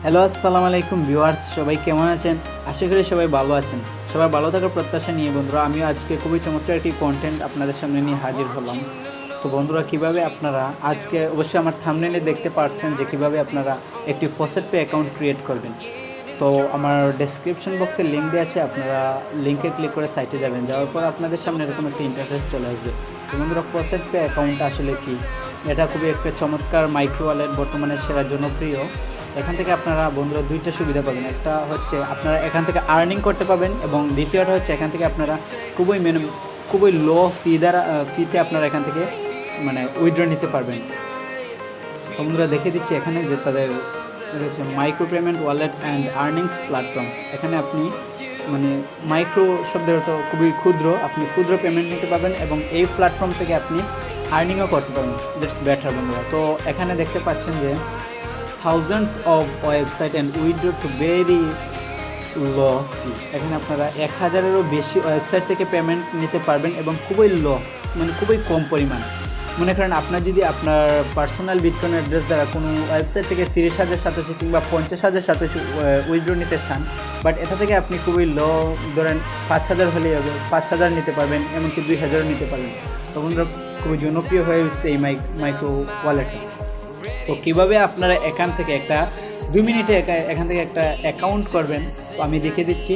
Hello আসসালামু আলাইকুম viewers, সবাই কেমন আছেন? আশা করি সবাই ভালো আছেন। সবাই ভালো থাকার প্রত্যাশা নিয়ে বন্ধুরা আমিও আজকে খুবই চমৎকার একটি কন্টেন্ট আপনাদের সামনে নিয়ে হাজির হলাম। তো বন্ধুরা, কিভাবে আপনারা আজকে অবশ্যই আমার থাম্বনেইলে দেখতে পাচ্ছেন যে কিভাবে আপনারা একটি ফসেটপে অ্যাকাউন্ট ক্রিয়েট করবেন। তো আমার ডেসক্রিপশন বক্সে লিঙ্ক দেওয়া আছে, আপনারা লিঙ্কে ক্লিক করে সাইটে যাবেন। যাওয়ার পর আপনাদের সামনে এরকম একটা ইন্টারফেস চলে আসবে। তো বন্ধুরা, ফসেটপে অ্যাকাউন্ট আসলে কি? এটা খুবই একটা চমৎকার মাইক্রো ওয়ালেট, বর্তমানে সেরা জনপ্রিয়। এখান থেকে আপনারা বন্ধুরা দুইটা সুবিধা পাবেন। একটা হচ্ছে আপনারা এখান থেকে আর্নিং করতে পাবেন, এবং দ্বিতীয়টা হচ্ছে এখান থেকে আপনারা খুবই লো ফিতে আপনারা এখান থেকে উইথড্র নিতে পারবেন। তো বন্ধুরা, দেখে দিচ্ছি এখানে যে তাদের রয়েছে micro payment wallet and earnings platform. এখানে আপনি মাইক্রো শব্দের অর্থ খুবই ক্ষুদ্র, আপনি ক্ষুদ্র পেমেন্ট নিতে পারবেন এবং এই প্ল্যাটফর্ম থেকে আপনি আর্নিংও করতে পারবেন। দ্যাটস বেটার বন্ধুরা। তো এখানে দেখতে পাচ্ছেন যে thousands of website and withdraw to very low fee. এখানে আপনারা 1000-এরও বেশি ওয়েবসাইট থেকে পেমেন্ট নিতে পারবেন এবং খুবই লো, খুবই কম পরিমাণ। মনে করেন আপনার যদি আপনার পার্সোনাল বিটকয়েন অ্যাড্রেস দ্বারা কোনো ওয়েবসাইট থেকে 30,000 সাতোশি কিংবা 50,000 সাতোশি উইথড্র নিতে চান, বাট এটা থেকে আপনি খুবই লো, ধরেন 5,000 হলেই হবে, 5,000 নিতে পারবেন, এমনকি 2,000 নিতে পারবেন। তখন খুবই জনপ্রিয় হয়ে উঠছে এই মাইক্রো ওয়ালেটটা। তো কীভাবে আপনারা এখান থেকে 2 মিনিটে এখান থেকে একটা অ্যাকাউন্ট করবেন, তো আমি দেখে দিচ্ছি।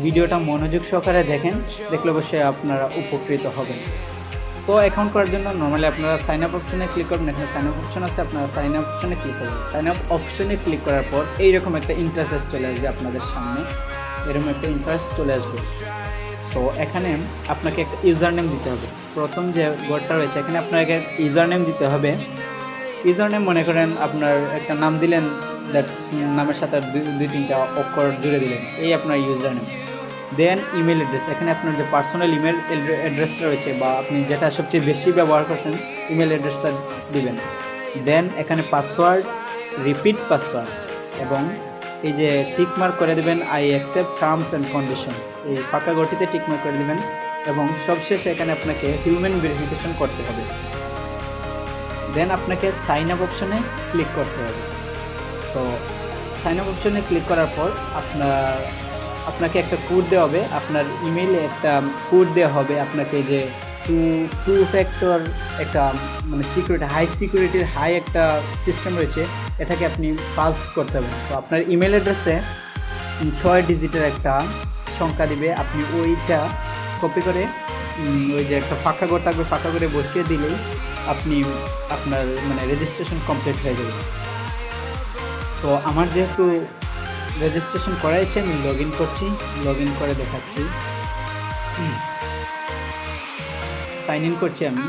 ভিডিওটা মনোযোগ সহকারে দেখেন, দেখলে অবশ্যই আপনারা উপকৃত হবেন। তো অ্যাকাউন্ট করার জন্য নর্মালি আপনারা সাইন আপ অপশনে ক্লিক করবেন। এখানে সাইন আপ অপশন আছে, আপনারা সাইন আপ অপশনে ক্লিক করবেন। সাইন আপ অপশনে ক্লিক করার পর এইরকম একটা ইন্টারফেস চলে আসবে আপনাদের সামনে, এরকম একটা ইন্টারফেস চলে আসবে। তো এখানে আপনাকে একটা ইউজার নেম দিতে হবে। প্রথম যে ওয়ার্ডটা রয়েছে এখানে আপনাকে ইউজার নেম দিতে হবে। ইউজার নেম মনে করেন আপনার একটা নাম দিলেন, দ্যাটস নামের সাথে 2-3টা অক্ষর জুড়ে দিলেন, এই আপনার ইউজার নেম। দেন ইমেল অ্যাড্রেস, এখানে আপনার যে পার্সোনাল ইমেল অ্যাড্রেসটা রয়েছে বা আপনি যেটা সবচেয়ে বেশি ব্যবহার করছেন, ইমেল অ্যাড্রেসটা দিবেন। দেন এখানে পাসওয়ার্ড, রিপিট পাসওয়ার্ড, এবং এই যে টিক মার্ক করে দেবেন I accept terms and condition, এই ফাঁকা গটিতে টিক মার্ক করে দেবেন। এবং সবশেষে এখানে আপনাকে হিউম্যান ভেরিফিকেশন করতে হবে। দেন আপনাকে সাইন আপ অপশনে ক্লিক করতে হবে। তো সাইন আপ অপশনে ক্লিক করার পর আপনাকে একটা কোড দেওয়া হবে, আপনার ইমেইলে একটা কোড দেওয়া হবে আপনাকে, যে টু ফ্যাক্টর একটা সিকিউরিটি, হাই একটা সিস্টেম রয়েছে, এটাকে আপনি পাস করতে হবে। তো আপনার ইমেল অ্যাড্রেসে 6 ডিজিটের একটা সংখ্যা দিবে, আপনি ওইটা কপি করে ওই যে একটা ফাঁকা ঘর থাকবে, ফাঁকা করে বসিয়ে দিলেই আপনি আপনার রেজিস্ট্রেশন কমপ্লিট হয়ে যাবে। তো আমার যেহেতু রেজিস্ট্রেশন করাইছে, আমি লগ ইন করছি, লগ ইন করে দেখাচ্ছি। সাইন ইন করছি, আমি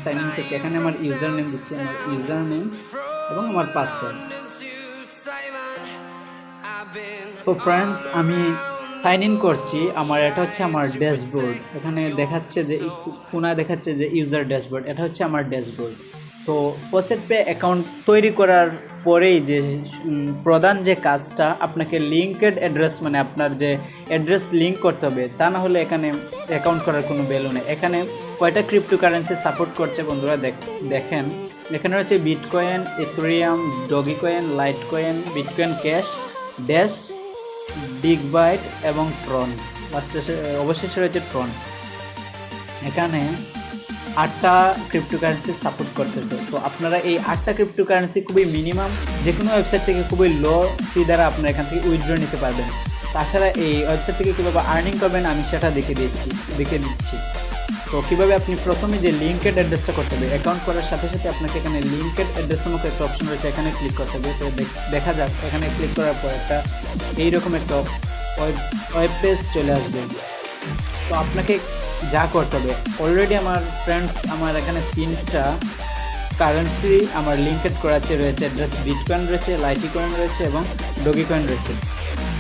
সাইন ইন করছি। এখানে আমার ইউজার নেম দিচ্ছি, আমার ইউজার নেম এবং আমার পাসওয়ার্ড। তো ফ্রেন্ডস, আমি সাইন ইন করছি। এটা হচ্ছে আমার ড্যাশবোর্ড। এখানে দেখাচ্ছে যে কোনায় দেখাচ্ছে যে ইউজার ড্যাশবোর্ড, এটা হচ্ছে আমার ড্যাশবোর্ড। তো ফসেটপে অ্যাকাউন্ট তৈরি করার পরেই যে প্রধান যে কাজটা, আপনাকে লিঙ্কেড অ্যাড্রেস, আপনার যে অ্যাড্রেস লিঙ্ক করতে হবে, তা না হলে এখানে অ্যাকাউন্ট করার কোনো ভ্যালু নেই। এখানে কয়টা ক্রিপ্টোকারেন্সি সাপোর্ট করছে বন্ধুরা দেখেন। এখানে হচ্ছে bitcoin, Ethereum, doggy coin, light coin, bitcoin cash, dash, big byte এবং ট্রন। অবশেষে রয়েছে ট্রন। এখানে 8টা ক্রিপ্টোকারেন্সি সাপোর্ট করতেছে। তো আপনারা এই 8টা ক্রিপ্টোকারেন্সি খুবই মিনিমাম, যে কোনো ওয়েবসাইট থেকে খুবই লো ফি দ্বারা আপনারা এখান থেকে উইথড্র নিতে পারবেন। তাছাড়া এই ওয়েবসাইট থেকে কীভাবে আর্নিং করবেন আমি সেটা দেখে দিচ্ছি। তো কীভাবে আপনি প্রথমে যে লিঙ্কেড অ্যাড্রেসটা করতে হবে, অ্যাকাউন্ট করার সাথে সাথে আপনাকে এখানে লিঙ্কেড অ্যাড্রেস নামক একটা অপশন রয়েছে, এখানে ক্লিক করতে হবে। তো দেখা যাক, এখানে ক্লিক করার পর এইরকম একটা ওয়েব পেজ চলে আসবে। তো আপনাকে যা করতে হবে, অলরেডি আমার ফ্রেন্ডস, আমার এখানে 3টা কারেন্সি আমার লিঙ্কেড করাচ্ছে রয়েছে, অ্যাড্রেস বিটকয়েন রয়েছে, লাইটি কয়েন রয়েছে এবং ডগি কয়েন রয়েছে।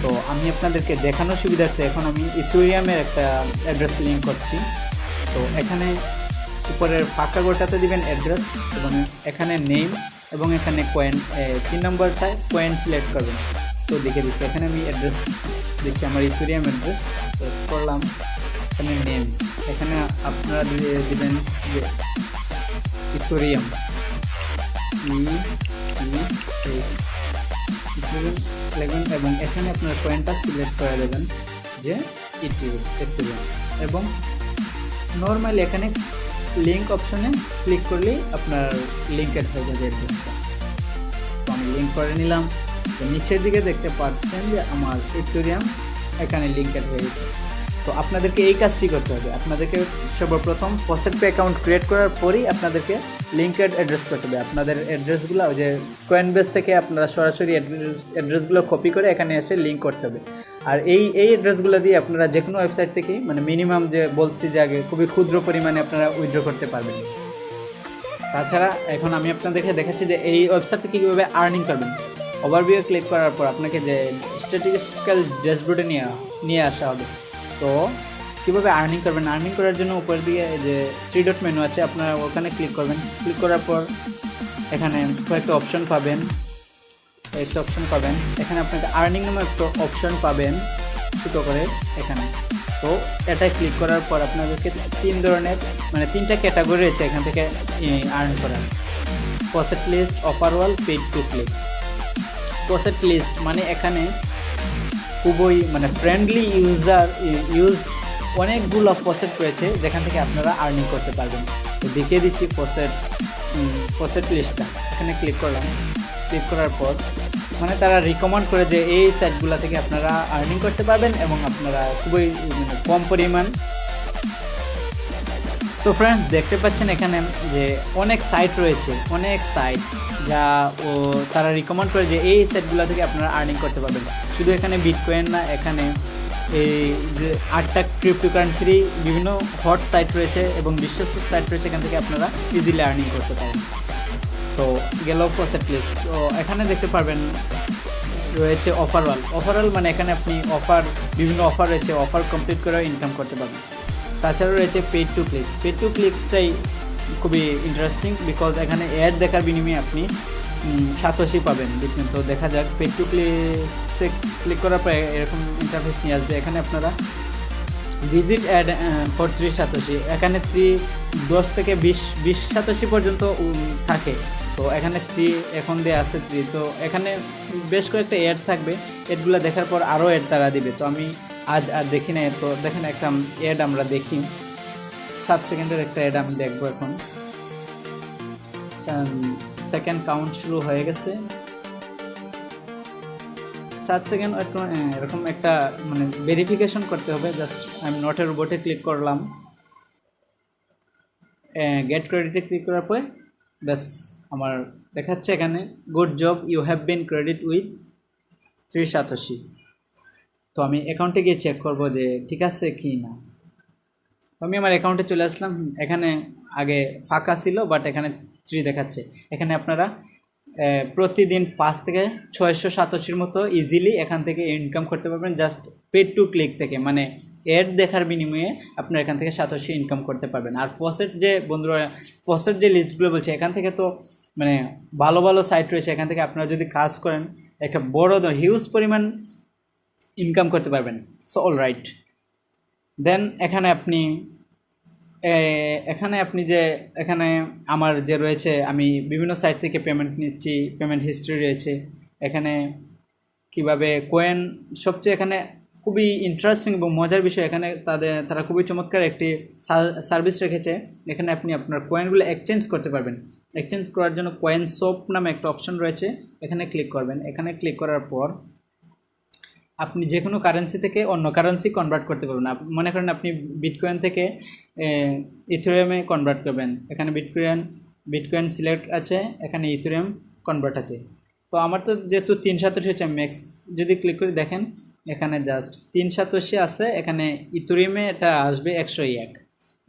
তো আমি আপনাদেরকে দেখানোর সুবিধার্থে এখন আমি ইথেরিয়ামের একটা অ্যাড্রেস লিঙ্ক করছি। তো এখানে উপরের ফাঁকা গোটাতে দিবেন অ্যাড্রেস, এবং এখানে নেম, এবং এখানে কয়েন 3 নম্বরটায় কয়েন সিলেক্ট করবেন। তো দেখে দিচ্ছি, এখানে আমি অ্যাড্রেস দিচ্ছি, আমার ইথেরিয়াম অ্যাড্রেস পেস্ট করলাম। এখানে নেম, এখানে আপনারা দিবেন যে ইথেরিয়াম, ইথেরিয়াম লিখবেন এবং এখানে আপনার কয়েনটা সিলেক্ট করে দেবেন যে ইথেরিয়াম এবং নর্মালি এখানে লিঙ্ক অপশনে ক্লিক করলেই আপনার লিঙ্ক অ্যাড হয়ে যাবে অ্যাড্রেসটা। তো আমি লিঙ্ক করে নিলাম। তো নিচের দিকে দেখতে পাচ্ছেন যে আমার ইথেরিয়াম এখানে লিঙ্ক অ্যাড হয়ে গেছে। তো আপনাদেরকে এই কাজটি করতে হবে, আপনাদেরকে সর্বপ্রথম ফসেটপে অ্যাকাউন্ট ক্রিয়েট করার পরেই আপনাদেরকে লিঙ্ক অ্যাড্রেস করতে হবে। আপনাদের অ্যাড্রেসগুলো ওই যে কয়েনবেস থেকে আপনারা সরাসরি অ্যাড্রেসগুলো কপি করে এখানে এসে লিঙ্ক করতে হবে। আর এই অ্যাড্রেসগুলো দিয়ে আপনারা যে কোনো ওয়েবসাইট থেকেই মানে মিনিমাম যে বলছি যে আগে খুবই ক্ষুদ্র পরিমাণে আপনারা উইথড্র করতে পারবেন। তাছাড়া এখন আমি আপনাদেরকে দেখাচ্ছি যে এই ওয়েবসাইট থেকে কীভাবে আর্নিং করবেন। ওভারভিউ ক্লিক করার পর আপনাকে যে স্ট্যাটিস্টিক্যাল ড্যাশবোর্ডে নিয়ে আসা হবে। তো কীভাবে আর্নিং করবেন, আর্নিং করার জন্য উপর দিকে যে 3 ডট মেনু আছে আপনারা ওখানে ক্লিক করবেন। ক্লিক করার পর এখানে কয়েকটা অপশন পাবেন, এখানে আপনাকে আর্নিং নামে একটা অপশন পাবেন ছোটো করে এখানে। তো এটাই ক্লিক করার পর আপনাদেরকে 3 ধরনের মানে 3টা ক্যাটাগরি রয়েছে এখান থেকে আর্ন করার। Faucet list, offer wall, paid to click. Faucet list মানে এখানে খুবই মানে ফ্রেন্ডলি ইউজড অনেকগুলো ফসেট রয়েছে যেখান থেকে আপনারা আর্নিং করতে পারবেন। তো দেখিয়ে দিচ্ছি ফসেট লিস্টটা। এখানে ক্লিক করলাম। ক্লিক করার পর মানে তারা রিকমেন্ড করে যে এই সাইটগুলো থেকে আপনারা আর্নিং করতে পারবেন এবং আপনারা খুবই মানে কম পরিমাণ। তো ফ্রেন্ডস দেখতে পাচ্ছেন এখানে যে অনেক সাইট রয়েছে, অনেক সাইট যা তারা রিকমেন্ড করে যে এই সাইটগুলো থেকে আপনারা আর্নিং করতে পারবেন। শুধু এখানে বিটকয়েন না, এখানে এই যে 8টা ক্রিপ্টোকারেন্সিরই বিভিন্ন হট সাইট রয়েছে এবং বিশ্বস্ত সাইট রয়েছে, এখান থেকে আপনারা ইজিলি আর্নিং করতে পারেন। তো গেল ফসেট লিস্ট। তো এখানে দেখতে পারবেন রয়েছে অফারওয়াল মানে এখানে আপনি বিভিন্ন অফার রয়েছে, অফার কমপ্লিট করেও ইনকাম করতে পারবেন। তাছাড়াও রয়েছে পেইড টু ক্লিকসটাই খুবই ইন্টারেস্টিং বিকজ এখানে অ্যাড দেখার বিনিময়ে আপনি সাতোশি পাবেন। দেখবেন তো দেখা যাক পেইড টু ক্লিকসে ক্লিক করার পরে এরকম ইন্টারফেস নিয়ে আসবে। এখানে আপনারা ভিজিট অ্যাড ফর 3 সাতোশি, এখানে 10 থেকে 20 সাতোশি পর্যন্ত থাকে। তো এখানে 3 এখন দিয়ে আছে 3। তো এখানে বেশ কয়েকটা অ্যাড থাকবে, অ্যাডগুলো দেখার পর আরও অ্যাড তারা দিবে। তো আমি আজ আর দেখি না। তো দেখেন একটা অ্যাড আমরা দেখি, 7 সেকেন্ডের একটা অ্যাড আমি দেখবো। এখন সেকেন্ড কাউন্ট শুরু হয়ে গেছে, 7 সেকেন্ড। এরকম একটা মানে ভেরিফিকেশন করতে হবে। জাস্ট আমি নটের বোটে ক্লিক করলাম, গেট ক্রেডিটে ক্লিক করার পরে ব্যাস আমার দেখাচ্ছে এখানে good job, you have been credit with 3 satoshi. তো আমি অ্যাকাউন্টে গিয়ে চেক করব যে ঠিক আছে কি না। আমি আমার অ্যাকাউন্টে চলে আসলাম। এখানে আগে ফাঁকা ছিল বাট এখানে 3 দেখাচ্ছে। এখানে আপনারা প্রতিদিন 5 থেকে 600 সাতোশির মতো ইজিলি এখান থেকে ইনকাম করতে পারবেন জাস্ট পেড টু ক্লিক থেকে, মানে অ্যাড দেখার বিনিময়ে আপনারা এখান থেকে সাতোশি ইনকাম করতে পারবেন। আর ফসেট যে লিস্টগুলো বলছে এখান থেকে তো মানে ভালো ভালো সাইট রয়েছে, এখান থেকে আপনারা যদি কাজ করেন একটা বড় হিউজ পরিমাণ ইনকাম করতে পারবেন। So all right. দেন এখানে আপনি যে এখানে আমার যে রয়েছে আমি বিভিন্ন সাইট থেকে পেমেন্ট নিচ্ছি, পেমেন্ট হিস্ট্রি রয়েছে এখানে কিভাবে কয়েন সবচেয়ে এখানে খুবই ইন্টারেস্টিং এবং মজার বিষয়। এখানে তারা খুবই চমৎকার একটি সার্ভিস রেখেছে। এখানে আপনি আপনার কয়েনগুলো এক্সচেঞ্জ করতে পারবেন। এক্সচেঞ্জ করার জন্য কয়েন শপ নামে একটা অপশন রয়েছে, এখানে ক্লিক করবেন। এখানে ক্লিক করার পর আপনি যে কোনো কারেন্সি থেকে অন্য কারেন্সি কনভার্ট করতে পারবেন। মনে করেন আপনি বিটকয়েন থেকে ইথেরিয়ামে কনভার্ট করবেন, এখানে বিটকয়েন সিলেক্ট আছে, এখানে ইথেরিয়াম কনভার্ট আছে। তো আমার তো যেহেতু 3 সাতোশি হচ্ছে, ম্যাক্স যদি ক্লিক করে দেখেন এখানে জাস্ট 3 সাতোশি আছে, এখানে ইথেরিয়ামে এটা আসবে 101।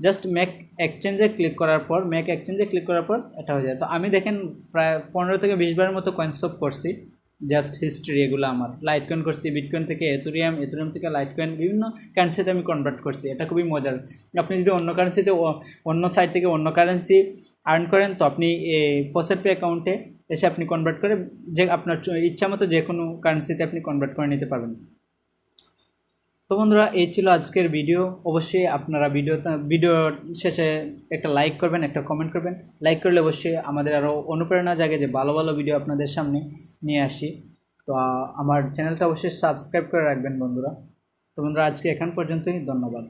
জাস্ট মেক এক্সচেঞ্জে ক্লিক করার পর এটা হয়ে যায়। তো আমি দেখেন প্রায় 15 থেকে 20 বারের মতো কয়েন শপ করছি। জাস্ট হিস্ট্রি এগুলো আমার লাইটকয়েন করছি, বিটকয়েন থেকে ইথেরিয়াম থেকে লাইটকয়েন, বিভিন্ন কারেন্সিতে আমি কনভার্ট করছি। এটা খুবই মজার। আপনি যদি অন্য কারেন্সিতে অন্য সাইট থেকে অন্য কারেন্সি আর্ন করেন তো আপনি ফসেটপে অ্যাকাউন্টে এসে আপনি কনভার্ট করে যে আপনার ইচ্ছা মতো যে কোনো কারেন্সিতে আপনি কনভার্ট করে নিতে পারবেন। তো বন্ধুরা এই ছিল আজকের ভিডিও। অবশ্যই আপনারা ভিডিও শেষে একটা লাইক করবেন, একটা কমেন্ট করবেন। লাইক করলে অবশ্যই আমাদের আরও অনুপ্রেরণা জাগে যে ভালো ভালো ভিডিও আপনাদের সামনে নিয়ে আসি। তো আমার চ্যানেলটা অবশ্যই সাবস্ক্রাইব করে রাখবেন বন্ধুরা। তো বন্ধুরা আজকে এখান পর্যন্তই, ধন্যবাদ।